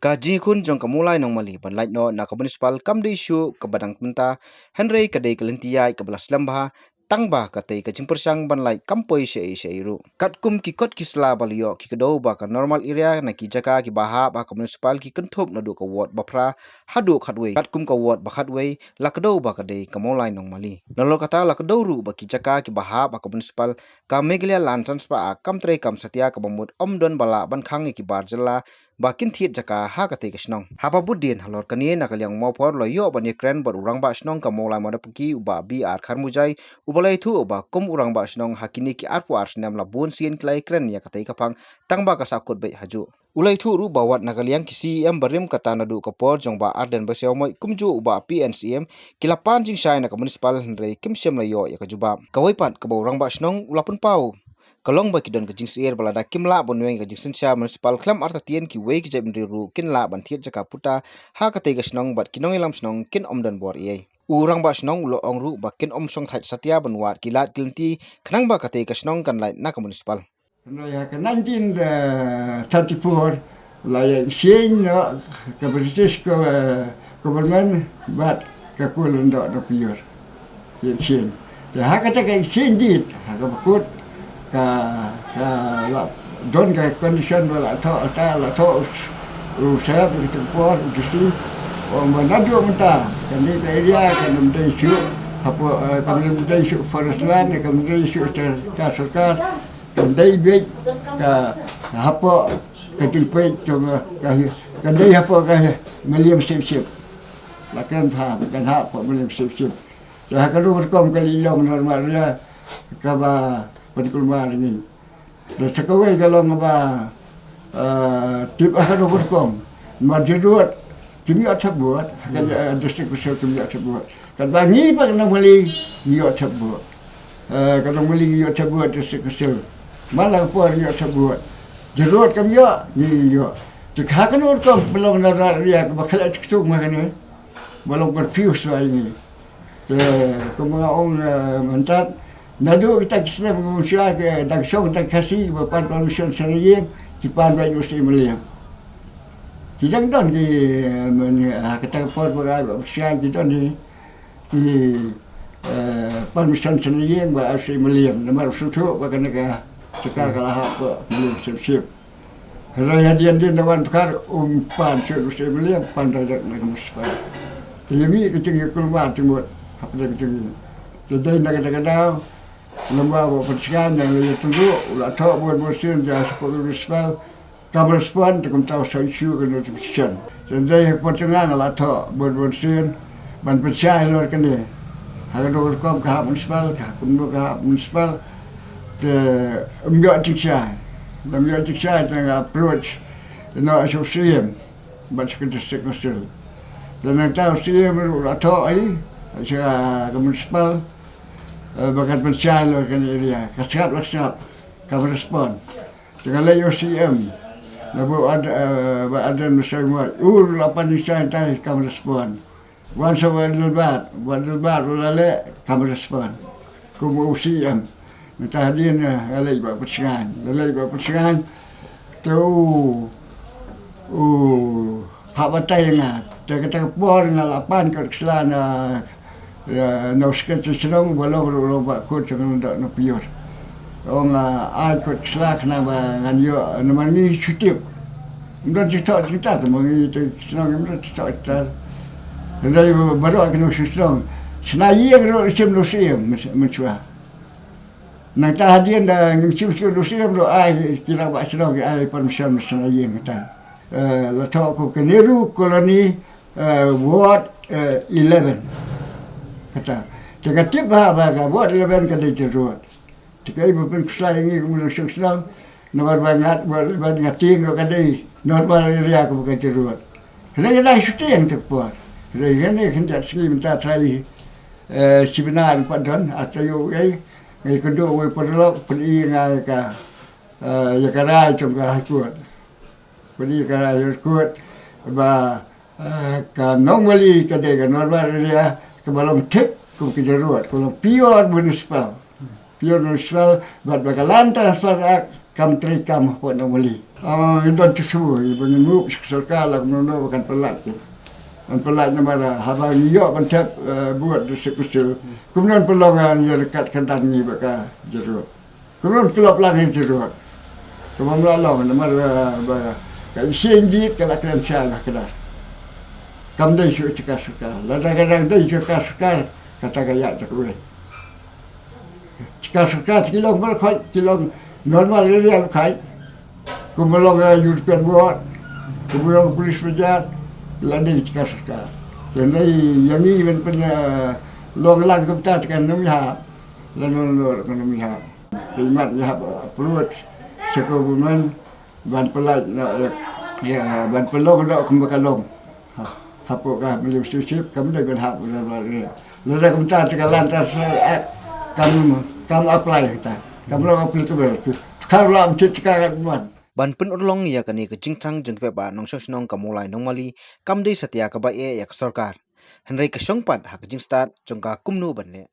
Kaji kun jong Mawlai Nongmali ban Lait no na Municipal kam de isu ke badang menta Henry kadai kelentiai ke belas lembah tangba katai ke jimpersang ban Lait kampoi sheiru katkum ki kot kisla balio ki kedo ba ka normal area na ki jaka ki baha ba ka municipal ki kenthop na du ka ward bapra hadu khatwei katkum ka ward ba khatwei lakdo ba kadai ke Mawlai Nongmali nolol kata lakdo ru ba ki jaka ki baha ba ka municipal ka meglia lan transfer a kam tre kam satia ka bamut omdon bala ban khang ki barjela bakin thiet jaka ha ka te kasnong hapa budin halor kanie nakaliang Mawphor lo yo bani kren bor urang ba snong ka Mawlai modapki uba bi ar kharmujai ubalai thu uba kum urang ba snong hakini ki arpu arsnam la bun sien klai kren ya ka te kapang tangba ka sakut be haju ulai thu ru bawat nakaliang ki CM barim kata nadu ka por jong ba arden ba seomoi kumju uba PNCM kilapan jing shai na ka municipal henrei kimsem la yo ya ka juba kawaipat ka urang ba snong ulapun pau kalong ba kidon ka jing sier balada kimla bonweng ka jing sensia municipal klam arta tien ki wei ki jebn ru kin la ban thiet jaka puta ha ka te ga snong bat kinong ilam snong kin omdan bor ye urang ba snong lo ongru ba kin om song thait satia banwat kilat kilti khnang ba ka te ka snong kan lai na ka municipal no ya ka 1934 la ya sien no ka British ko government bat ka kulan do pior ye sien ya ha ka ta ka sien dit ha ka bakut ka la don ka condition wala ta la to saya begitu kuat justru menadu menta kan di area kan menta isu apa kan menta isu forest land kan menta isu ka sarkar kan dai big ka apa ka tipe juga kan dai apa ka William Ship la kan apa William Ship ya kan berkom kali long normal ya ka ba penkulma ini. Dan sekawai kalau ngapa tip akan berkom, majurut kimia tersebut, kan distrik besar kimia tersebut. Kan bangi pak nak beli kimia tersebut. Kalau beli kimia tersebut distrik besar, malah apa kimia tersebut. Jerut kimia, kimia. Jika akan berkom belum nak riak bakal ekstuk makanya, belum berfius ini. Kemudian mentat. Nadu kita kisah mengusia ke dak song dak kasih bapan permission senayeng cipan baik mesti melihat. Kijang don di kata port bagai usia kita ni di permission senayeng baik mesti melihat. Nama suatu bagai negara sekarang kalah apa melihat siap. Raya dia nawan perkara pan mesti melihat pandai dak nak Municipal. Jadi kecil keluar timur apa dak kecil. Jadi nak lembah percikan yang lebih tunggu, ulah tahu buat mesin jasa sekolah Municipal, kamar respon tak tahu saya isu ke notification. Jadi pertengahan ulah tahu buat mesin, ban percaya luar kene. Harga dokter kom Hap Municipal, Hap Municipal, enggak ciksa dengan approach, no asosiasi, baca kedisik mesin. Dan yang tahu sih ulah tahu saya ke Municipal. Bahkan percaya kan dia kasap kamu respon jangan lagi OCM nabu ada misalnya lapan insan tadi kamu respon wan sama lebat ulale kamu respon kamu OCM entah dia ngalai buat percikan tu Hap Bteng Ïakhun dia kata por ngalapan ke kesalahan no sketch senang belum berubah kod jangan tak no pior. Orang ai kod selak nama nganyo namanya cutip. Mungkin cerita tu mungkin senang mungkin cerita. Jadi baru akan senang. Senang ro sim no sim mencua. Nak tahadian dah ngicip no sim ro ai kira ba senang ai permission senang kata. Letak ko Keneru koloni ward 11. Kata, jika tiba baga buat leban kada jerut. Jika ibu pun kesal ini kemudian senang, nomor banyak buat leban ngating kada normal area aku bukan jerut. Hanya kita syuting terpuat. Hanya kita segi minta try seminar padon atau yang kedua we perlu pergi ngaka ya kada cuma kuat. Pergi kada kuat ba ka Nongmali kada normal area kebalong tek ku kejaruat kalau pure municipal buat bakalan transfer Country kam Hap Nongmali. Indon tusu ibangin mu serkal lah menolong bukan pelat. Pelat nama habang iyo pentep buat disekusul. Kemudian pelongan yang dekat kendan ni baka jeruk. Kemudian kelop lagi jeruk. Kemudian melalong nama kat sinjit kalau kena sial lah kedar. Kam dai su suka. Kadang-kadang dai suka kata gaya tak boleh. Suka kilong berkhoi kilong normal real khai. Kemudian European buat. Kemudian polis pejabat Lagi suka. Jadi yang ini ben punya long lang kita kan nomihap. Lalu nomihap. Imat ya perut sekolah ban pelat ya ban pelong dak kembakalong. Hapuk kah beli susip kami dah berhak lalu kita cekalan tas kamu apply kita. Kamu apply tu ber. Kalau am cekalan buat ban pen urlong ya kani ke jingtrang jengpe ba nong sosnong ka Mawlai Nongmali kam dei satya ka ba e yak sarkar Henry ka songpat hak jingstad jongka kumnu banle